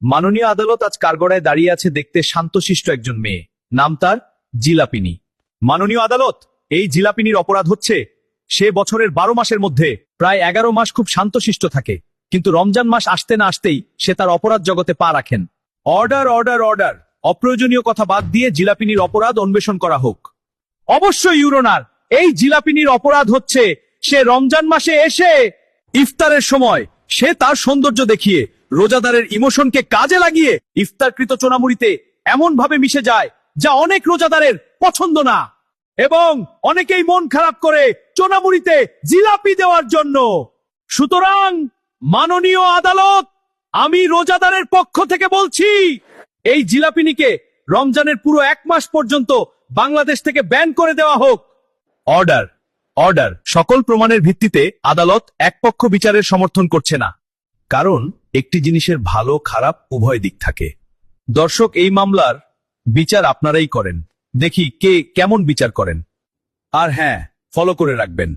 মাননীয় আদালত আজ কাঠগড়ায় দাঁড়িয়ে আছে দেখতে শান্তশিষ্ট একজন মেয়ে, নাম তার জিলাপিনী। মাননীয় আদালত, এই জিলাপিনীর অপরাধ হচ্ছে সে বছরের 12 মাসের মধ্যে প্রায় 11 মাস খুব শান্তশিষ্ট থাকে, কিন্তু রমজান মাস আসতে না আসতেই সে তার অপরাধ জগতে পা রাখেন। অর্ডার অর্ডার অর্ডার, অপ্রয়োজনীয় কথা বাদ দিয়ে জিলাপিনীর অপরাধ অন্বেষণ করা হোক। অবশ্যই ইউরোনার, এই জিলাপিনীর অপরাধ হচ্ছে সে রমজান মাসে এসে ইফতারের সময় সে তার সৌন্দর্য দেখিয়ে রোজাদারের ইমোশনকে কাজে লাগিয়ে ইফতারকৃত চোনামুড়িতে এমন ভাবে মিশে যায় যা অনেক রোজাদারের পছন্দ না, এবং অনেকেই মন খারাপ করে চোনামুড়িতে জিলাপি দেওয়ার জন্য। সুতরাং মাননীয় আদালত, আমি রোজাদারের পক্ষ থেকে বলছি এই জিলাপিনীকে রমজানের পুরো 1 মাস পর্যন্ত বাংলাদেশ থেকে ব্যান করে দেওয়া হোক। অর্ডার অর্ডার, সকল প্রমাণের ভিত্তিতে আদালত একপক্ষ বিচারের সমর্থন করছে না, কারণ একটি জিনিসের ভালো খারাপ উভয় দিক থাকে। দর্শক, এই মামলার বিচার আপনারাই করেন, দেখি কে কেমন বিচার করেন। আর হ্যাঁ, ফলো করে রাখবেন।